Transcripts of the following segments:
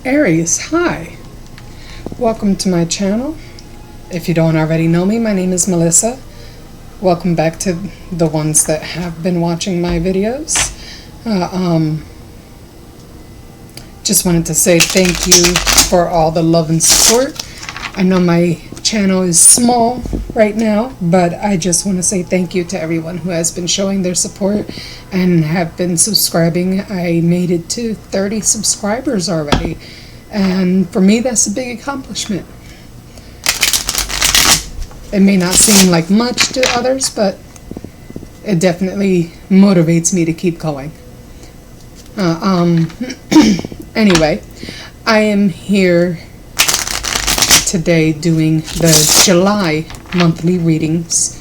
Aries, hi! Welcome to my channel. If you don't already know me, my name is Melissa. Welcome back to the ones that have been watching my videos. Just wanted to say thank you for all the love and support. I know my channel is small right now, but I just want to say thank you to everyone who has been showing their support and have been subscribing. I made it to 30 subscribers already, and for me that's a big accomplishment. It may not seem like much to others, but it definitely motivates me to keep going. Anyway, I am here today doing the July monthly readings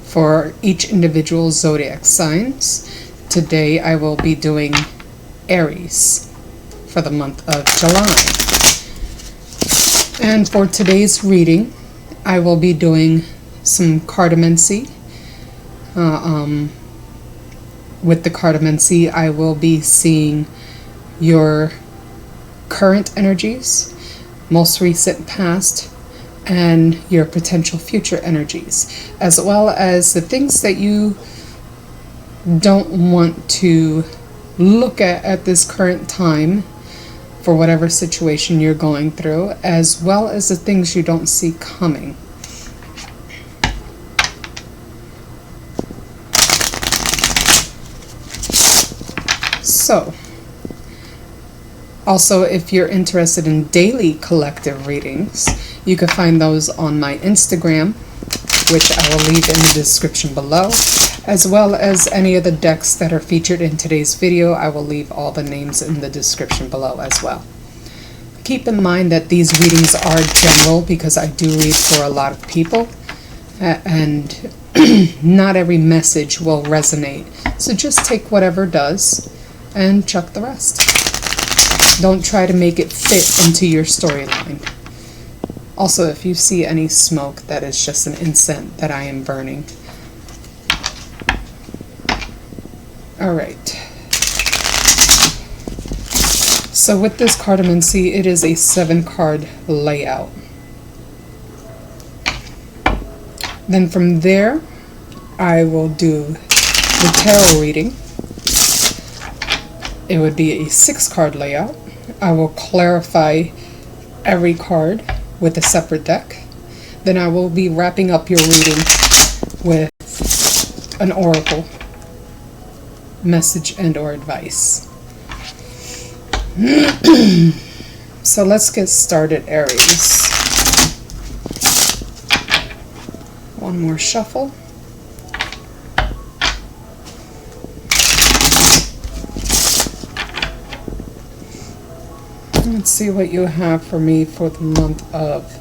for each individual zodiac signs. Today I will be doing Aries for the month of July. And for today's reading, I will be doing some cartomancy. With the cartomancy, I will be seeing your current energies, most recent past, and your potential future energies, as well as the things that you don't want to look at this current time for whatever situation you're going through, as well as the things you don't see coming. So, also, if you're interested in daily collective readings, you can find those on my Instagram, which I will leave in the description below, as well as any of the decks that are featured in today's video. I will leave all the names in the description below as well. Keep in mind that these readings are general because I do read for a lot of people, and not every message will resonate. So just take whatever does and chuck the rest. Don't try to make it fit into your storyline. Also, if you see any smoke, that is just an incense that I am burning. Alright. So with this cartomancy, it is a 7-card layout. Then from there, I will do the tarot reading. It would be a 6-card layout. I will clarify every card with a separate deck. Then I will be wrapping up your reading with an oracle message and or advice. So let's get started, Aries. One more shuffle. Let's see what you have for me for the month of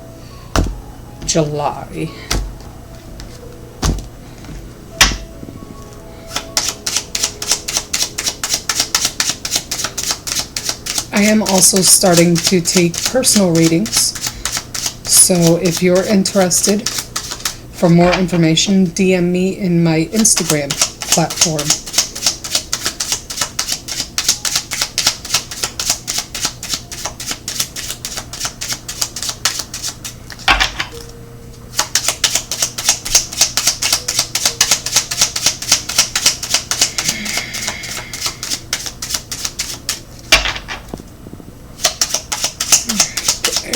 July. I am also starting to take personal readings, so if you're interested, for more information, DM me in my Instagram platform.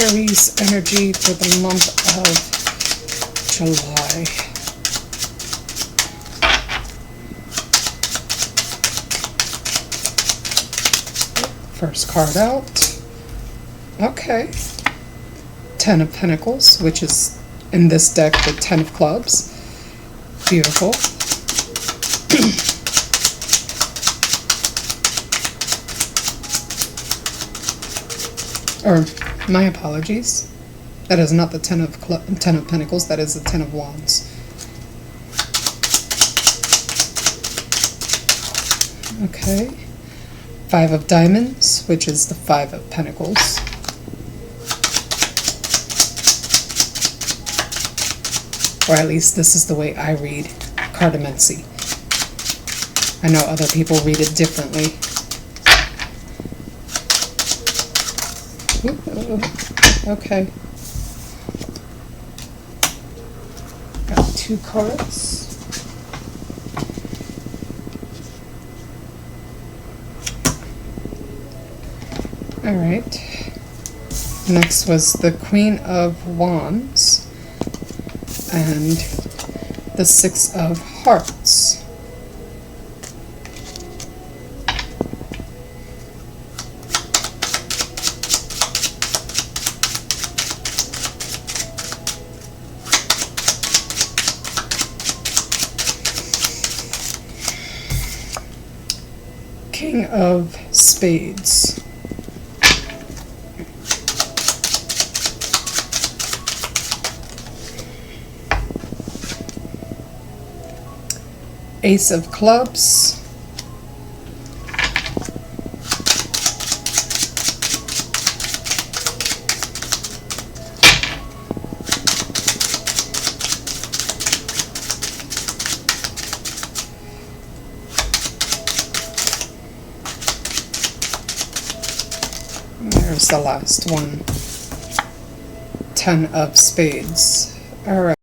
Aries energy for the month of July. First card out. Okay. 10 of Pentacles, which is in this deck the 10 of Clubs. Beautiful. Or, my apologies. That is not the 10 of Pentacles, that is the 10 of Wands. Okay. 5 of Diamonds, which is the 5 of Pentacles. Or at least this is the way I read cartomancy. I know other people read it differently. Okay. Got 2 cards. Alright. Next was the Queen of Wands and the 6 of Hearts. King of Spades. Ace of Clubs. There's the last one. 10 of Spades. Alright.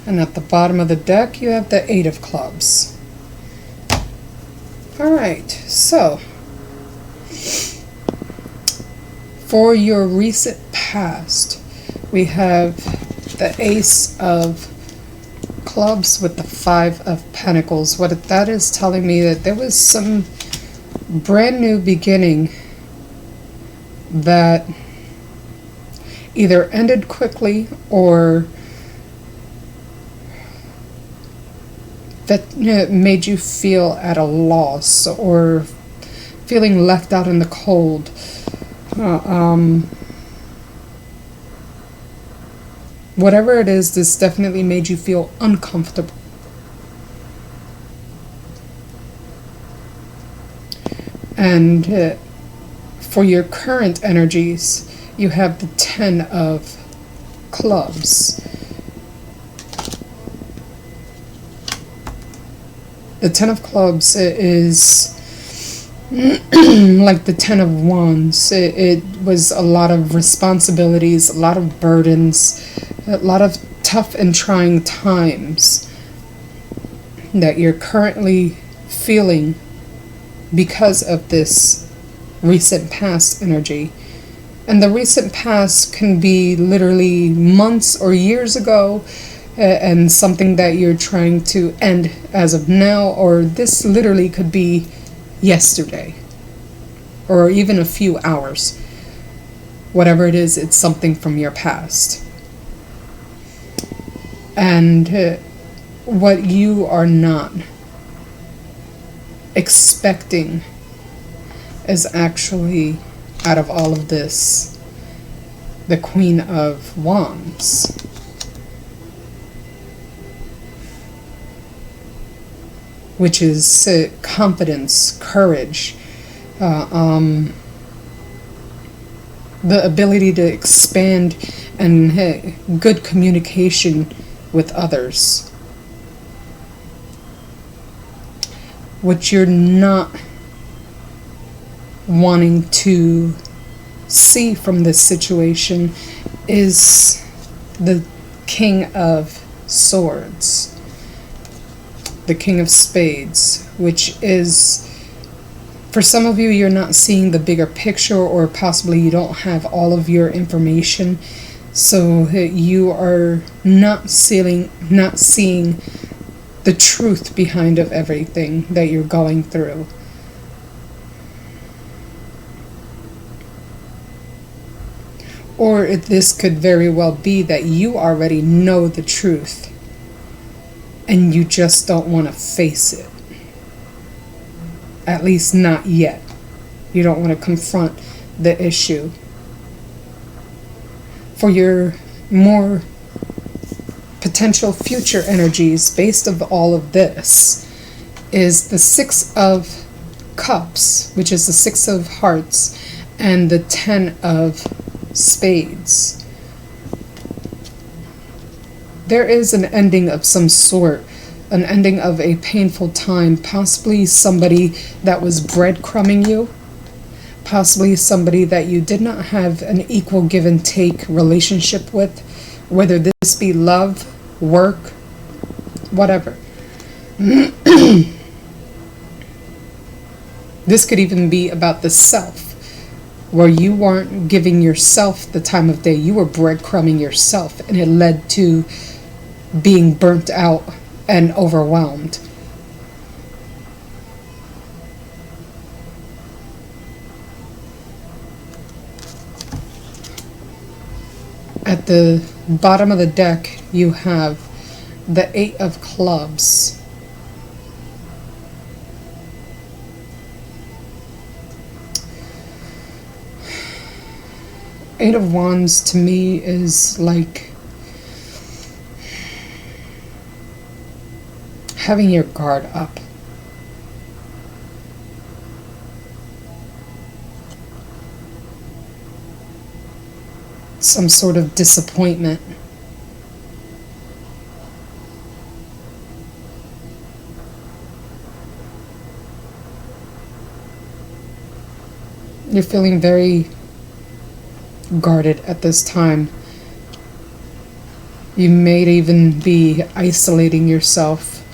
And at the bottom of the deck, you have the 8 of Clubs. Alright, so for your recent past, we have the Ace of Clubs with the 5 of Pentacles. What that is telling me that there was some brand new beginning that either ended quickly or that made you feel at a loss or feeling left out in the cold. Whatever it is, this definitely made you feel uncomfortable. And for your current energies, you have the 10 of Clubs. The 10 of Clubs is like the 10 of Wands. It was a lot of responsibilities, a lot of burdens, a lot of tough and trying times that you're currently feeling because of this recent past energy. And the recent past can be literally months or years ago, and something that you're trying to end as of now, or this literally could be yesterday or even a few hours. Whatever it is, it's something from your past. And what you are not expecting is actually, out of all of this, the Queen of Wands. Which is confidence, courage, the ability to expand and good communication with others. What you're not wanting to see from this situation is the King of Swords. The King of Spades, which is, for some of you, you're not seeing the bigger picture, or possibly you don't have all of your information, so you are not seeing the truth behind of everything that you're going through. Or this could very well be that you already know the truth and you just don't want to face it. At least not yet. You don't want to confront the issue. For your more potential future energies, based on all of this, is the 6 of Cups, which is the 6 of Hearts, and the 10 of Spades. There is an ending of some sort, an ending of a painful time, possibly somebody that was breadcrumbing you, Possibly somebody that you did not have an equal give and take relationship with, whether this be love, work, whatever. This could even be about the self, where you weren't giving yourself the time of day. You were breadcrumbing yourself, and it led to being burnt out and overwhelmed. At the bottom of the deck, you have the Eight of Clubs. Eight of Wands to me is like having your guard up. Some sort of disappointment. You're feeling very guarded at this time. You may even be isolating yourself,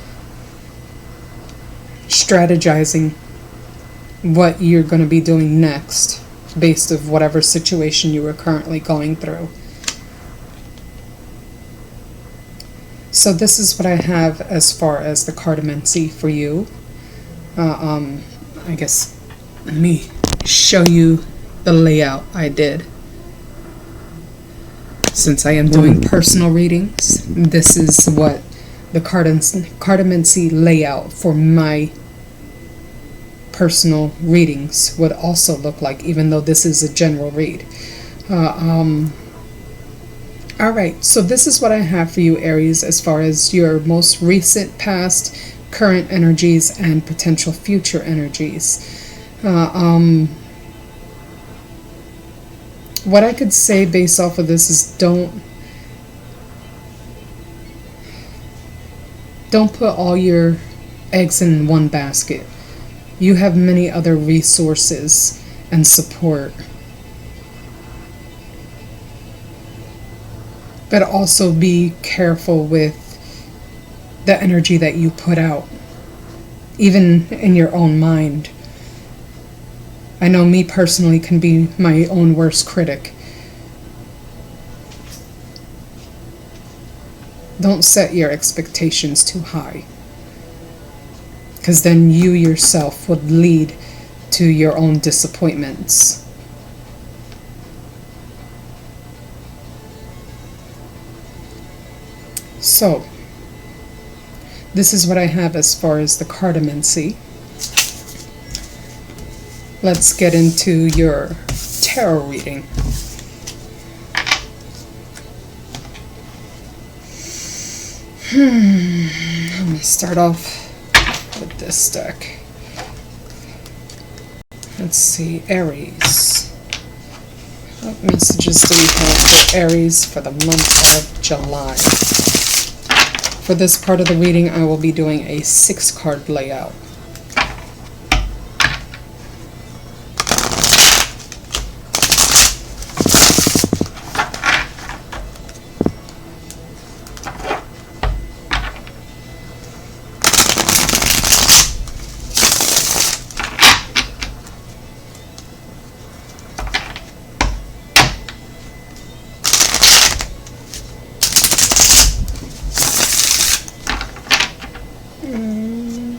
strategizing what you're going to be doing next based of whatever situation you were currently going through. So this is what I have as far as the cartomancy for you. I guess let me show you the layout I did. Since I am doing personal readings, this is what the cartomancy layout for my personal readings would also look like, even though this is a general read. Alright, so this is what I have for you, Aries, as far as your most recent, past, current energies, and potential future energies. What I could say based off of this is don't put all your eggs in one basket. You have many other resources and support. But also be careful with the energy that you put out, even in your own mind. I know me personally can be my own worst critic. Don't set your expectations too high, because then you yourself would lead to your own disappointments. So, this is what I have as far as the cartomancy. Let's get into your tarot reading. I'm going to start off with this deck. Let's see, Aries. What messages do we have for Aries for the month of July? For this part of the reading, I will be doing a 6-card layout.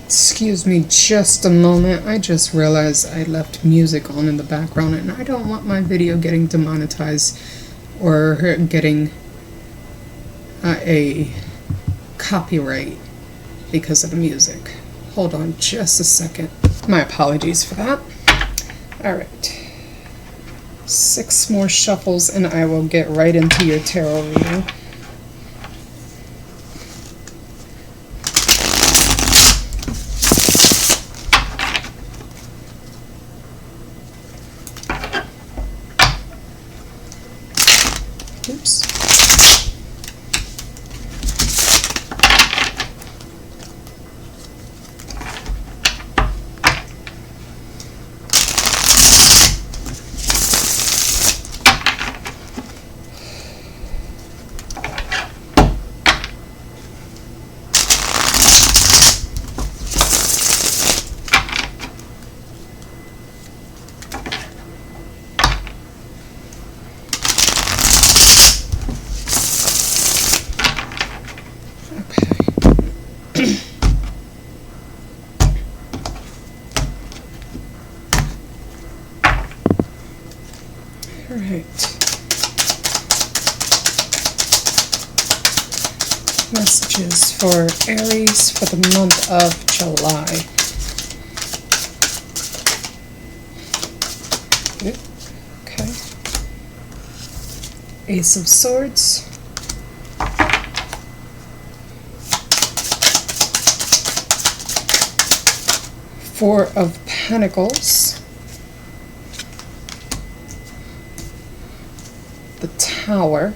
Excuse me just a moment. I just realized I left music on in the background, and I don't want my video getting demonetized or getting a copyright because of the music. Hold on just a second. My apologies for that. Alright. 6 more shuffles and I will get right into your tarot reading. Oops. All right. Messages for Aries for the month of July. Okay. Ace of Swords. Four of Pentacles. The Tower.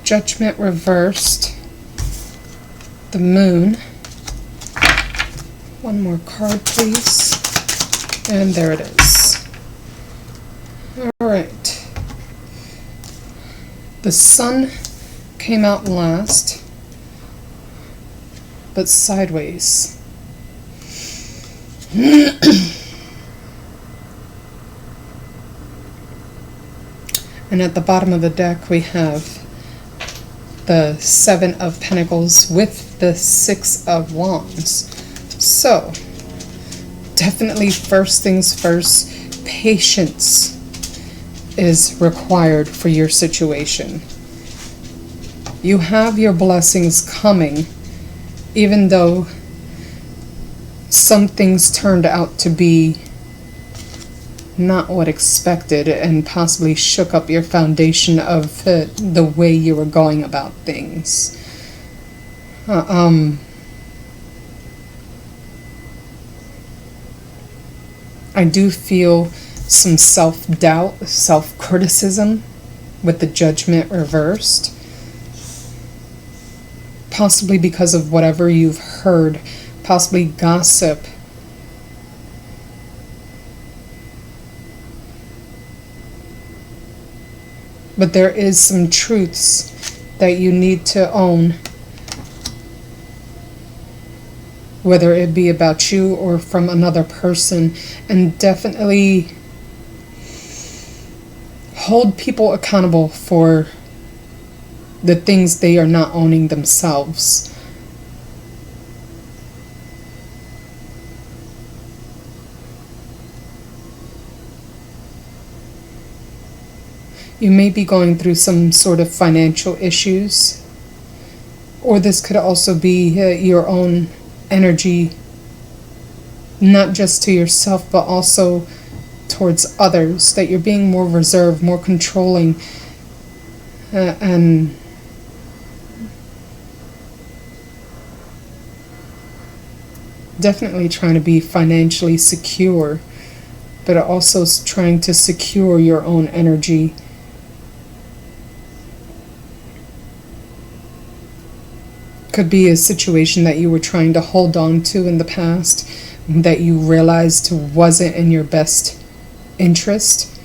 Judgment reversed. The Moon. One more card, please. And there it is. All right. The Sun came out last, but sideways. And at the bottom of the deck we have the Seven of Pentacles with the Six of Wands. So, definitely first things first, patience is required for your situation. You have your blessings coming, even though some things turned out to be not what expected and possibly shook up your foundation of the way you were going about things. I do feel some self-doubt, self-criticism with the Judgment reversed. Possibly because of whatever you've heard, possibly gossip. But there is some truths that you need to own, whether it be about you or from another person, and definitely hold people accountable for the things they are not owning themselves. You may be going through some sort of financial issues, or this could also be your own energy, not just to yourself but also towards others, that you're being more reserved, more controlling, and definitely trying to be financially secure, but also trying to secure your own energy. Could be a situation that you were trying to hold on to in the past that you realized wasn't in your best interest.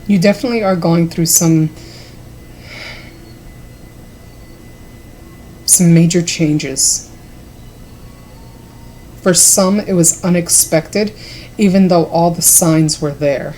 You definitely are going through some major changes. For some, it was unexpected, even though all the signs were there.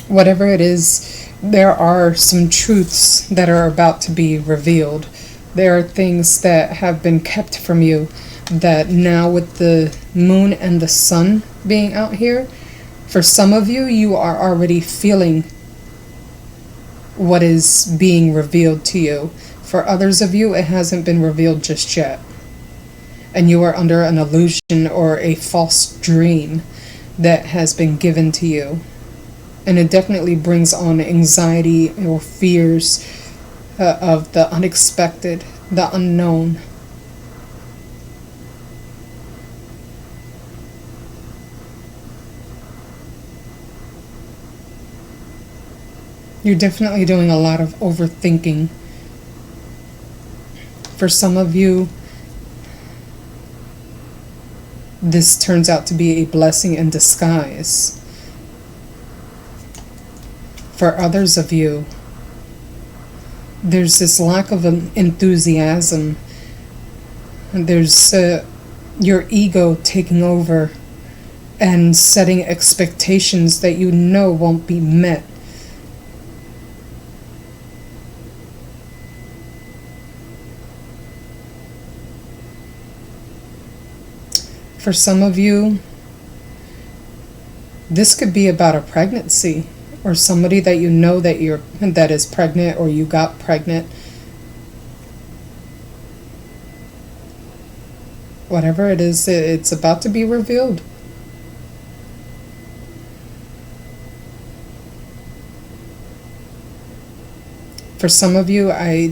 Whatever it is, there are some truths that are about to be revealed. There are things that have been kept from you that now, with the moon and the sun being out here, for some of you, you are already feeling what is being revealed to you. For others of you, it hasn't been revealed just yet. And you are under an illusion or a false dream that has been given to you. And it definitely brings on anxiety or fears of the unexpected, the unknown. You're definitely doing a lot of overthinking. For some of you, this turns out to be a blessing in disguise. For others of you, there's this lack of enthusiasm. There's your ego taking over and setting expectations that you know won't be met. For some of you, this could be about a pregnancy, or somebody that you know that is pregnant, or you got pregnant. Whatever it is, it's about to be revealed. For some of you, I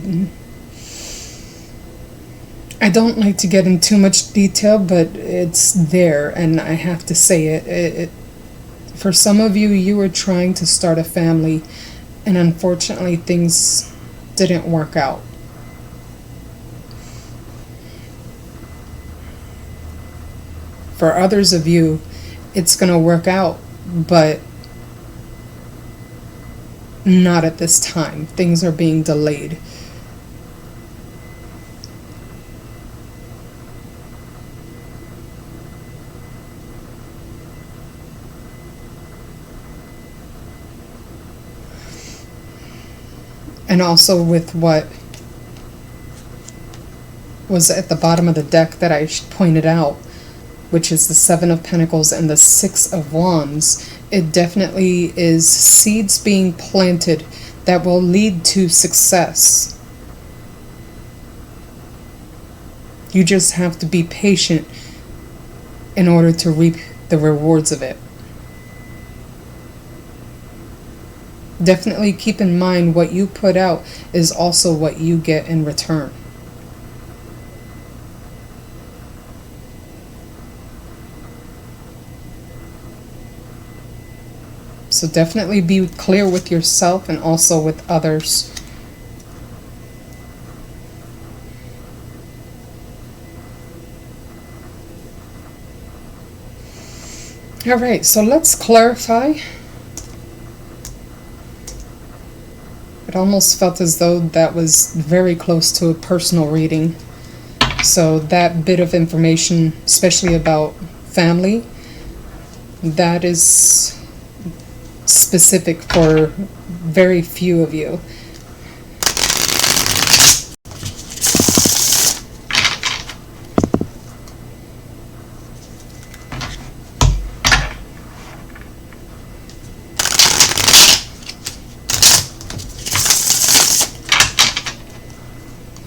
don't like to get in too much detail, but it's there and I have to say it. For some of you, you were trying to start a family and unfortunately things didn't work out. For others of you, it's going to work out, but not at this time. Things are being delayed. And also with what was at the bottom of the deck that I pointed out, which is the Seven of Pentacles and the Six of Wands, it definitely is seeds being planted that will lead to success. You just have to be patient in order to reap the rewards of it. Definitely keep in mind what you put out is also what you get in return. So definitely be clear with yourself and also with others. All right, so let's clarify. It almost felt as though that was very close to a personal reading. So that bit of information, especially about family, that is specific for very few of you.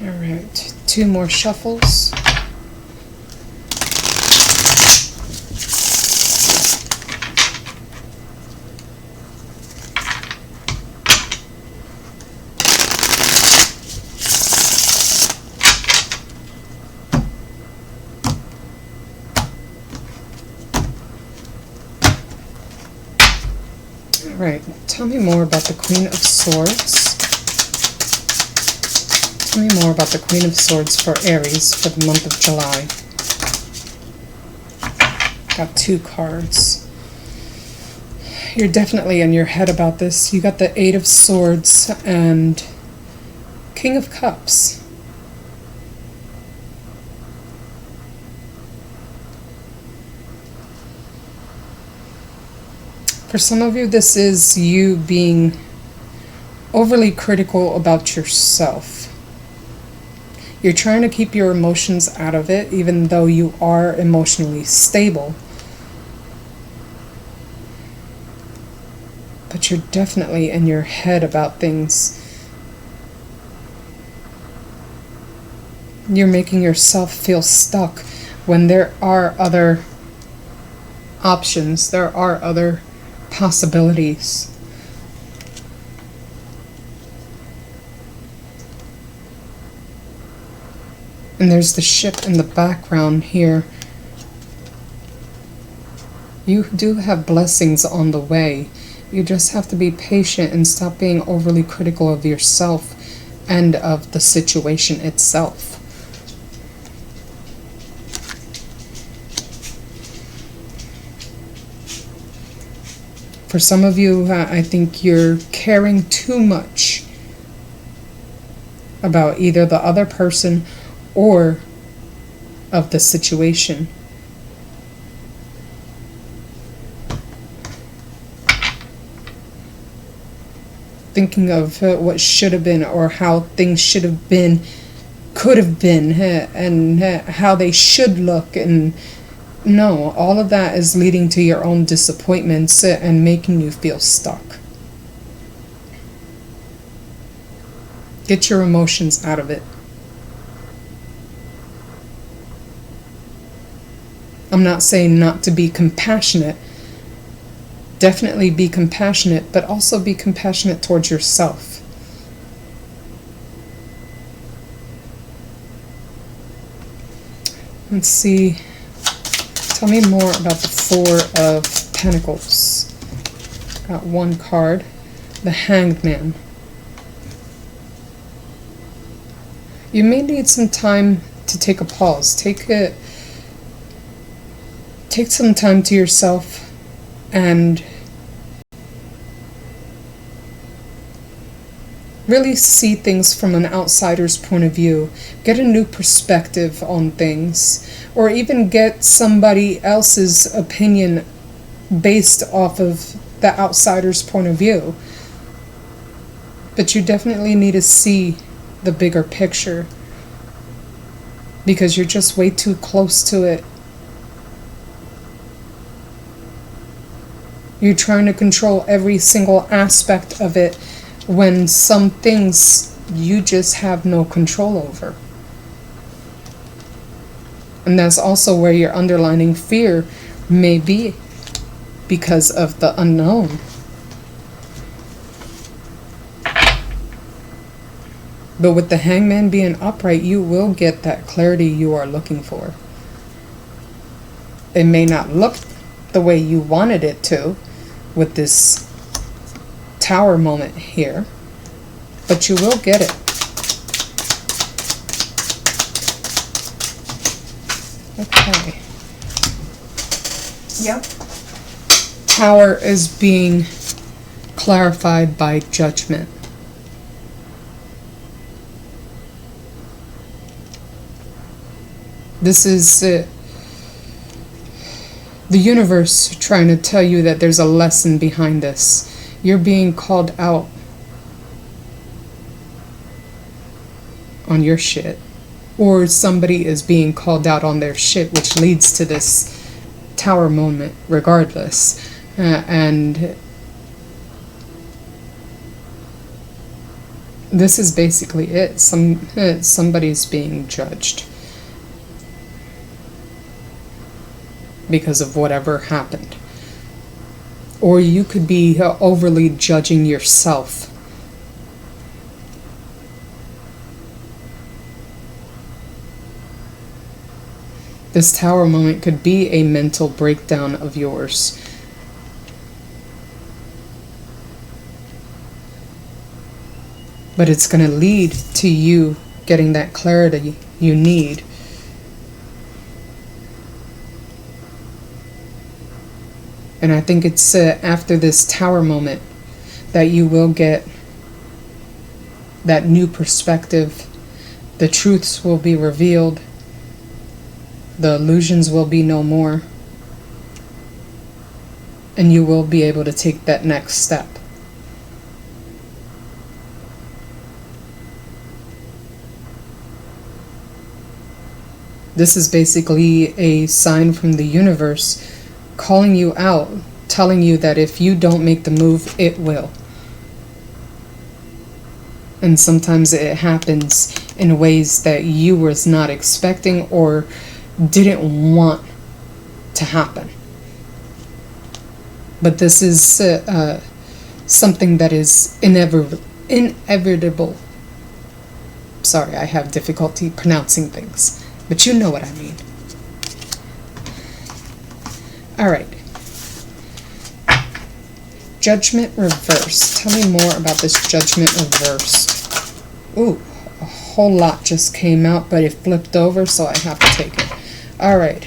All right, 2 more shuffles. Alright, tell me more about the Queen of Swords. Tell me more about the Queen of Swords for Aries for the month of July. Got 2 cards. You're definitely in your head about this. You got the 8 of Swords and King of Cups. For some of you, this is you being overly critical about yourself. You're trying to keep your emotions out of it, even though you are emotionally stable. But you're definitely in your head about things. You're making yourself feel stuck when there are other options, there are other possibilities. And there's the ship in the background here. You do have blessings on the way. You just have to be patient and stop being overly critical of yourself and of the situation itself. For some of you, I think you're caring too much about either the other person or of the situation. Thinking of what should have been, or how things should have been, could have been, and how they should look. And no, all of that is leading to your own disappointments and making you feel stuck. Get your emotions out of it. I'm not saying not to be compassionate. Definitely be compassionate, but also be compassionate towards yourself. Let's see. Tell me more about the Four of Pentacles. Got one card. The Hanged Man. You may need some time to take a pause. Take some time to yourself and really see things from an outsider's point of view. Get a new perspective on things, or even get somebody else's opinion based off of the outsider's point of view. But you definitely need to see the bigger picture, because you're just way too close to it. You're trying to control every single aspect of it, when some things you just have no control over. And that's also where your underlying fear may be, because of the unknown. But with the Hangman being upright, you will get that clarity you are looking for. It may not look the way you wanted it to with this Tower moment here, but you will get it. Okay. Yep. Tower is being clarified by judgment. This is the universe trying to tell you that there's a lesson behind this. You're being called out on your shit, or somebody is being called out on their shit, which leads to this Tower moment regardless. And this is basically it. Somebody's being judged because of whatever happened. Or you could be overly judging yourself. This Tower moment could be a mental breakdown of yours. But it's going to lead to you getting that clarity you need. And I think it's after this Tower moment that you will get that new perspective. The truths will be revealed. The illusions will be no more. And you will be able to take that next step. This is basically a sign from the universe calling you out, telling you that if you don't make the move, it will. And sometimes it happens in ways that you was not expecting or didn't want to happen. But this is something that is inevitable. Sorry, I have difficulty pronouncing things, but you know what I mean. Alright. Judgment reversed. Tell me more about this Judgment reversed. Ooh, a whole lot just came out, but it flipped over, so I have to take it. All right.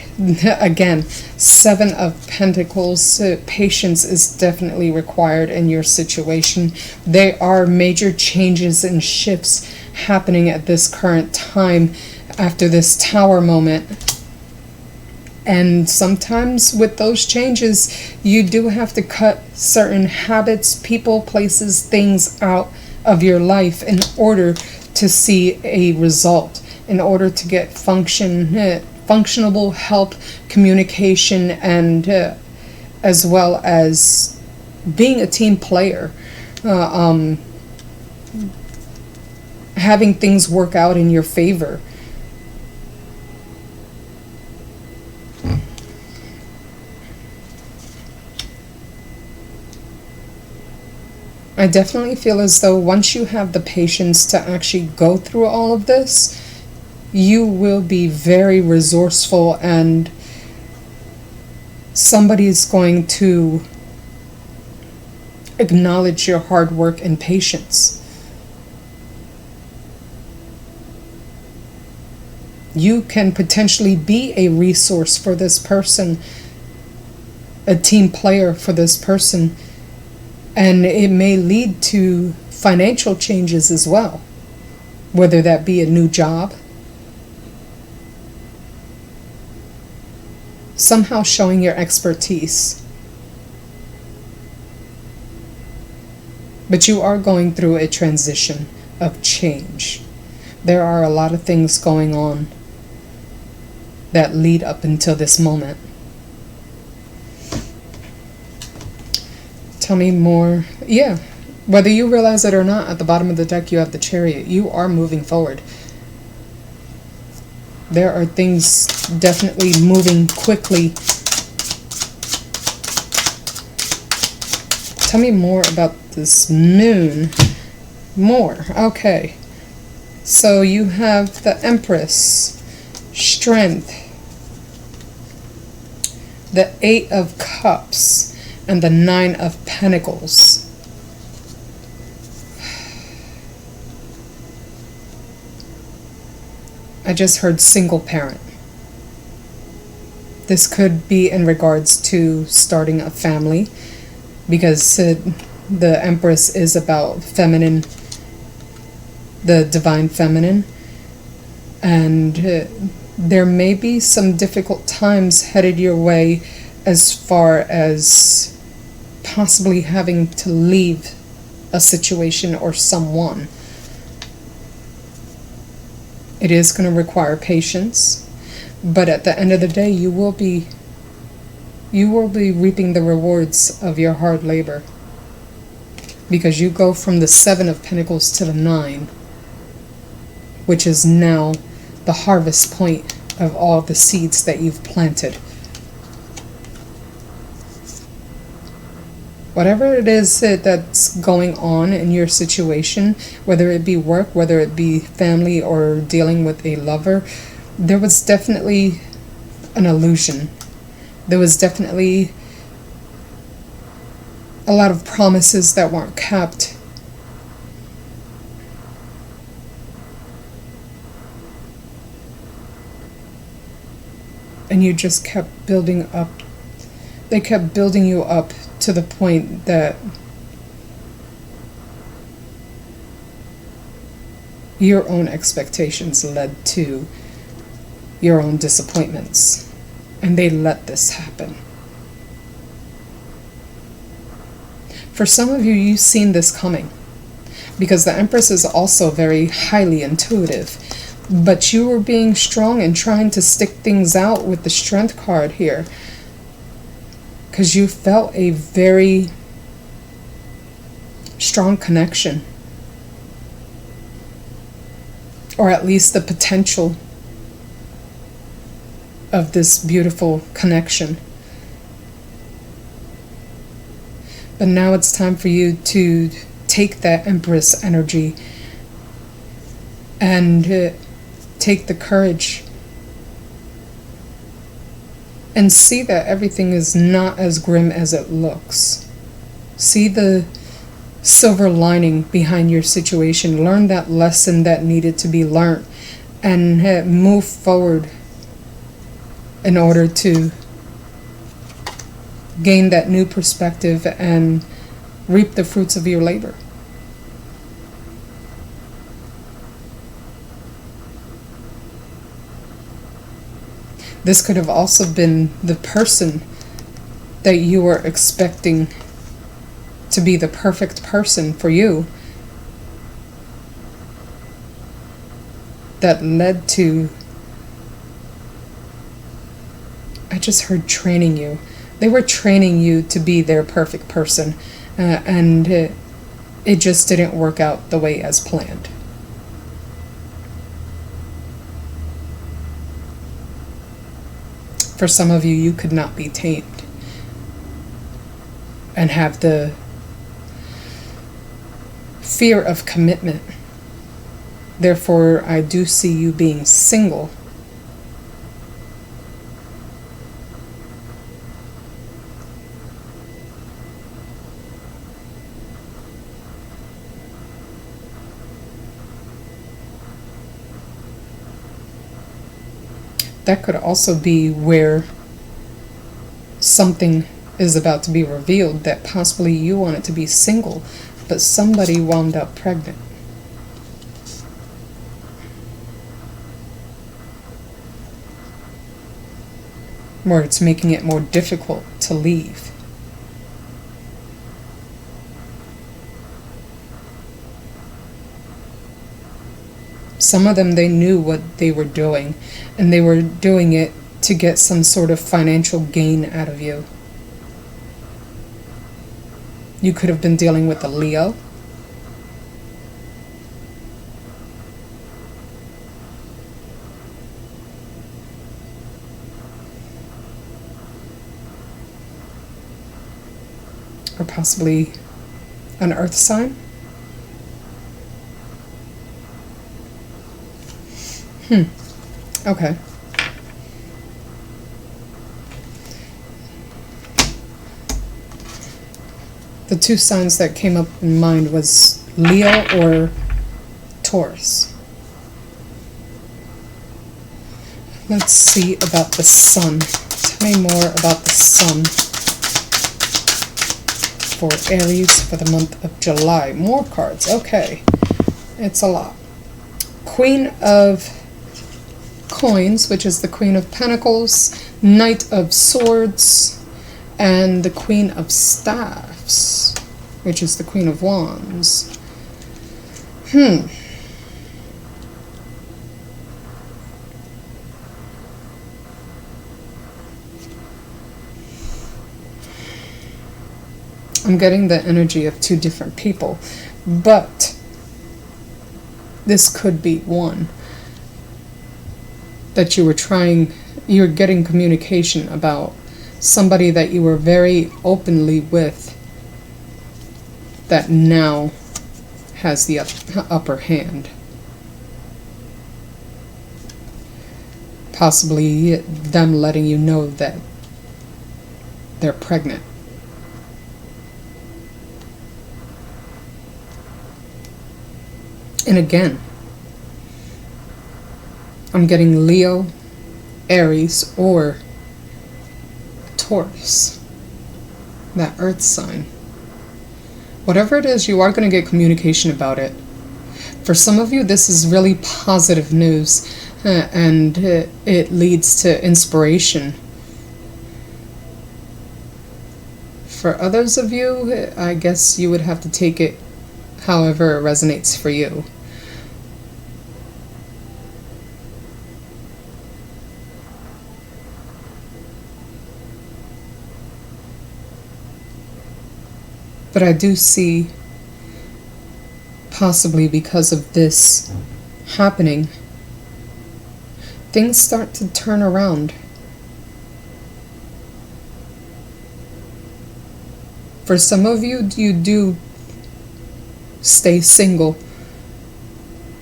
Again, Seven of Pentacles. Patience is definitely required in your situation. There are major changes and shifts happening at this current time after this Tower moment. And sometimes with those changes, you do have to cut certain habits, people, places, things out of your life in order to see a result, in order to get functionable help, communication, and as well as being a team player, having things work out in your favor. I definitely feel as though once you have the patience to actually go through all of this, you will be very resourceful, and somebody's going to acknowledge your hard work and patience. You can potentially be a resource for this person, a team player for this person, and it may lead to financial changes as well, whether that be a new job, somehow showing your expertise. But you are going through a transition of change. There are a lot of things going on that lead up until this moment. Tell me more. Yeah, whether you realize it or not, at the bottom of the deck you have the Chariot. You are moving forward. There are things definitely moving quickly. Tell me more about this moon. More. Okay. So you have the Empress, Strength, the Eight of Cups, and the Nine of Pentacles. I just heard single parent. This could be in regards to starting a family, because the Empress is about feminine, the divine feminine, and there may be some difficult times headed your way as far as possibly having to leave a situation or someone. It is going to require patience, but at the end of the day, you will be reaping the rewards of your hard labor, because you go from the Seven of Pentacles to the Nine, which is now the harvest point of all the seeds that you've planted. Whatever it is that's going on in your situation, whether it be work, whether it be family, or dealing with a lover, there was definitely an illusion. There was definitely a lot of promises that weren't kept. And you just kept building up. They kept building you up to the point that your own expectations led to your own disappointments. And they let this happen. For some of you, you've seen this coming, because the Empress is also very highly intuitive. But you were being strong and trying to stick things out with the Strength card here, because you felt a very strong connection, or at least the potential of this beautiful connection. But now it's time for you to take that Empress energy and take the courage and see that everything is not as grim as it looks. See the silver lining behind your situation. Learn that lesson that needed to be learned, and move forward in order to gain that new perspective and reap the fruits of your labor. This could have also been the person that you were expecting to be the perfect person for you, that led to, I just heard training you. They were training you to be their perfect person, and it just didn't work out the way as planned. For some of you, you could not be tamed and have the fear of commitment. Therefore, I do see you being single. That could also be where something is about to be revealed, that possibly you wanted to be single, but somebody wound up pregnant. Where it's making it more difficult to leave. Some of them, they knew what they were doing, and they were doing it to get some sort of financial gain out of you. You could have been dealing with a Leo. Or possibly an earth sign. Okay. The two signs that came up in mind was Leo or Taurus. Let's see about the sun. Tell me more about the sun for Aries for the month of July. More cards. Okay. It's a lot. Queen of Coins, which is the Queen of Pentacles, Knight of Swords, and the Queen of Staffs, which is the Queen of Wands. I'm getting the energy of two different people, but this could be one. That you were getting communication about somebody that you were very openly with, that now has the upper hand. Possibly them letting you know that they're pregnant. And again, I'm getting Leo, Aries, or Taurus, that earth sign. Whatever it is, you are going to get communication about it. For some of you, this is really positive news, and it leads to inspiration. For others of you, I guess you would have to take it however it resonates for you. But I do see, possibly because of this happening, things start to turn around. For some of you, you do stay single,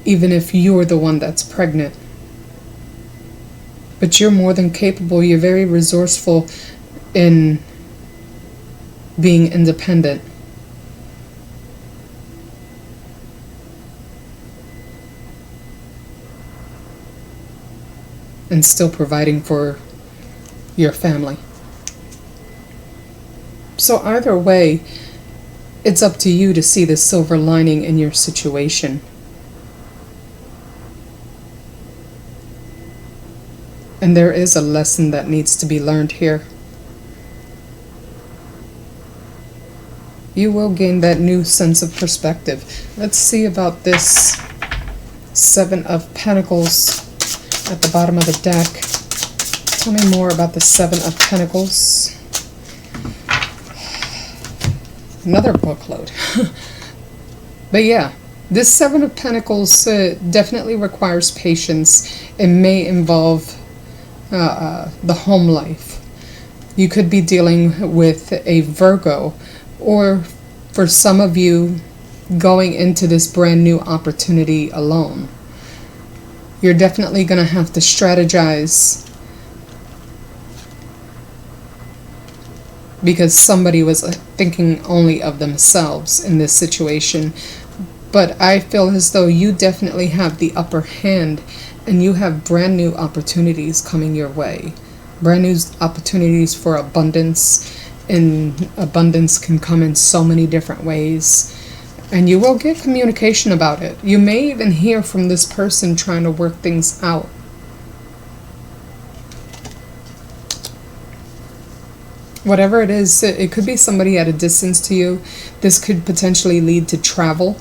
even if you're the one that's pregnant. But you're more than capable. You're very resourceful in being independent. And still providing for your family. So either way, it's up to you to see the silver lining in your situation. And there is a lesson that needs to be learned here. You will gain that new sense of perspective. Let's see about this Seven of Pentacles at the bottom of the deck. Tell me more about the Seven of Pentacles. Another bookload. But yeah, this Seven of Pentacles definitely requires patience. It may involve the home life. You could be dealing with a Virgo, or for some of you, going into this brand new opportunity alone. You're definitely going to have to strategize, because somebody was thinking only of themselves in this situation. But I feel as though you definitely have the upper hand, and you have brand new opportunities coming your way. Brand new opportunities for abundance, and abundance can come in so many different ways. And you will get communication about it. You may even hear from this person trying to work things out. Whatever it is, it could be somebody at a distance to you. This could potentially lead to travel.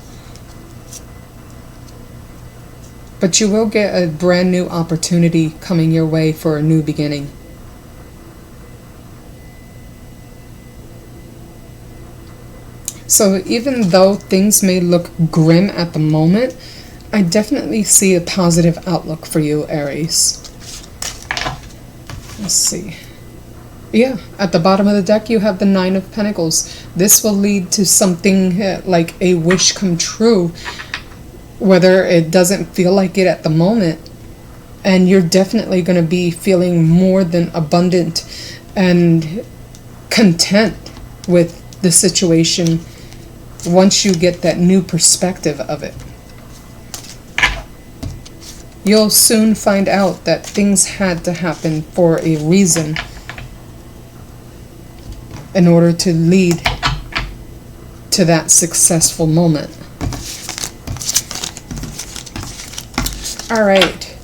But you will get a brand new opportunity coming your way for a new beginning. So even though things may look grim at the moment, I definitely see a positive outlook for you, Aries. Let's see. Yeah, at the bottom of the deck you have the Nine of Pentacles. This will lead to something like a wish come true, whether it doesn't feel like it at the moment. And you're definitely going to be feeling more than abundant and content with the situation once you get that new perspective of it. You'll soon find out that things had to happen for a reason in order to lead to that successful moment. Alright,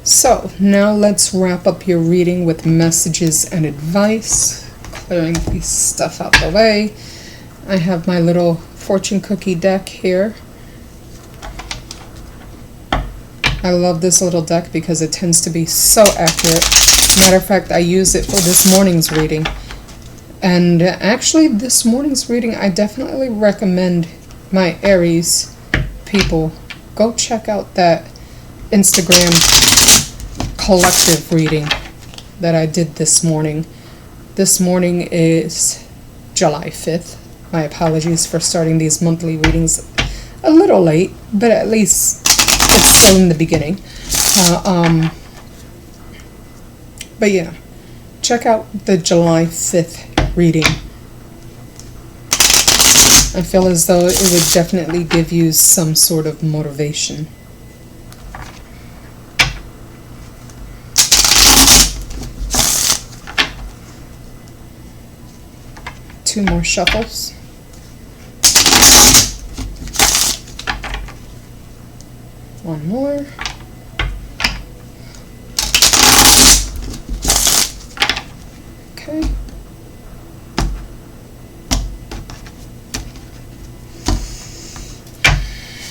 so now let's wrap up your reading with messages and advice. Clearing this stuff out the way. I have my little fortune cookie deck here. I love this little deck because it tends to be so accurate. Matter of fact, I use it for this morning's reading. And actually, this morning's reading, I definitely recommend my Aries people go check out that Instagram collective reading that I did this morning. This morning is July 5th. My apologies for starting these monthly readings a little late, but at least it's still in the beginning. But yeah, check out the July 5th reading. I feel as though it would definitely give you some sort of motivation. Two more shuffles. One more. Okay.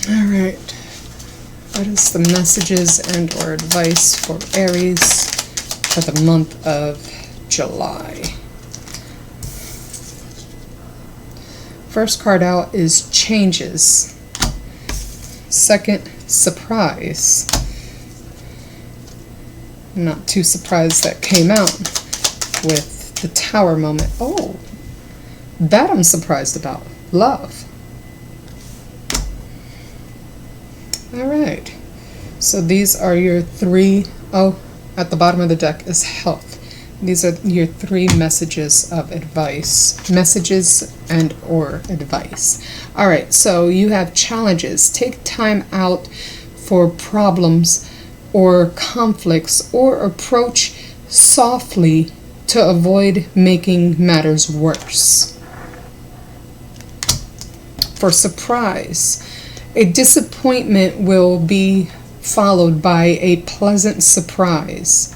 All right. What is the messages and or advice for Aries for the month of July? First card out is changes. Second, surprise. I'm not too surprised that came out with the Tower moment. Oh, that I'm surprised about. Love. Alright, so these are your three, oh, at the bottom of the deck is health. These are your three messages of advice. Messages and or advice. Alright, so you have challenges. Take time out for problems or conflicts, or approach softly to avoid making matters worse. For surprise, a disappointment will be followed by a pleasant surprise.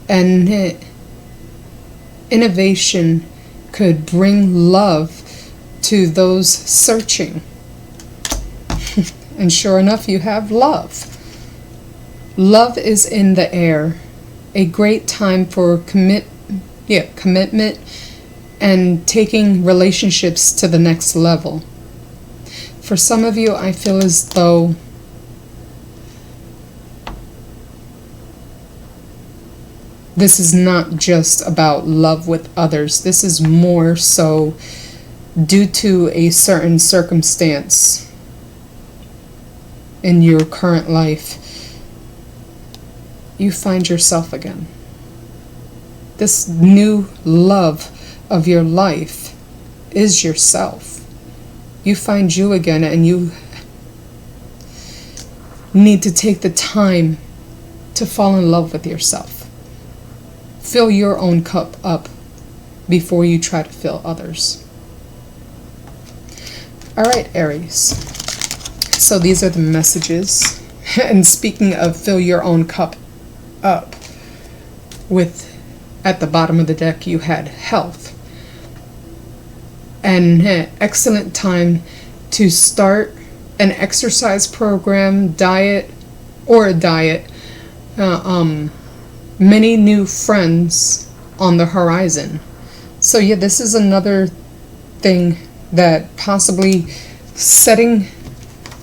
And innovation could bring love to those searching. And sure enough, you have love. Love is in the air. A great time for commitment and taking relationships to the next level. For some of you, I feel as though this is not just about love with others. This is more so due to a certain circumstance in your current life. You find yourself again. This new love of your life is yourself. You find you again, and you need to take the time to fall in love with yourself. Fill your own cup up before you try to fill others. All right, Aries. So these are the messages. And speaking of fill your own cup up, with at the bottom of the deck you had health. An excellent time to start an exercise program, diet, many new friends on the horizon. So yeah, this is another thing that possibly setting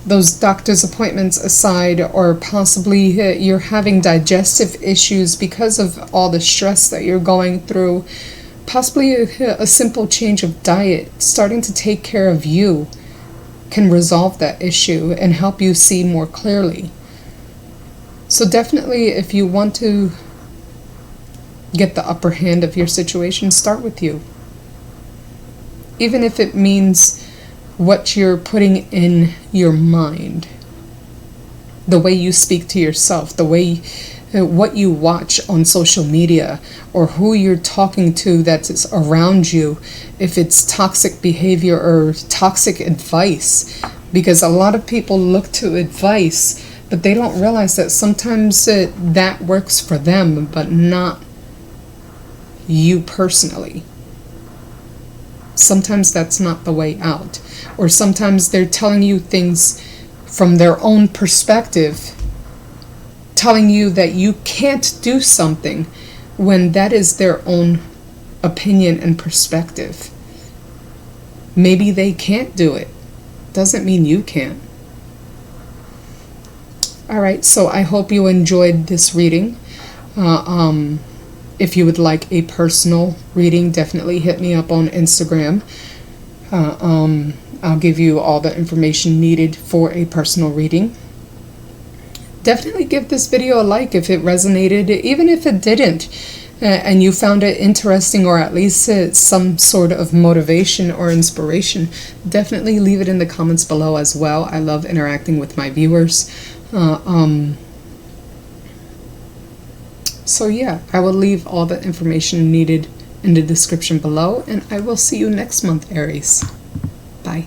those doctor's appointments aside, or possibly you're having digestive issues because of all the stress that you're going through. Possibly a simple change of diet, starting to take care of you, can resolve that issue and help you see more clearly. So definitely, if you want to get the upper hand of your situation, start with you. Even if it means what you're putting in your mind, the way you speak to yourself, the way what you watch on social media, or who you're talking to that's around you, if it's toxic behavior or toxic advice. Because a lot of people look to advice, but they don't realize that sometimes that works for them, but not you personally. Sometimes that's not the way out. Or sometimes they're telling you things from their own perspective, telling you that you can't do something when that is their own opinion and perspective. Maybe they can't do it. Doesn't mean you can't. Alright, so I hope you enjoyed this reading. If you would like a personal reading, definitely hit me up on Instagram. I'll give you all the information needed for a personal reading. Definitely give this video a like if it resonated, even if it didn't, and you found it interesting, or at least some sort of motivation or inspiration. Definitely leave it in the comments below as well. I love interacting with my viewers. So yeah, I will leave all the information needed in the description below, and I will see you next month, Aries. Bye.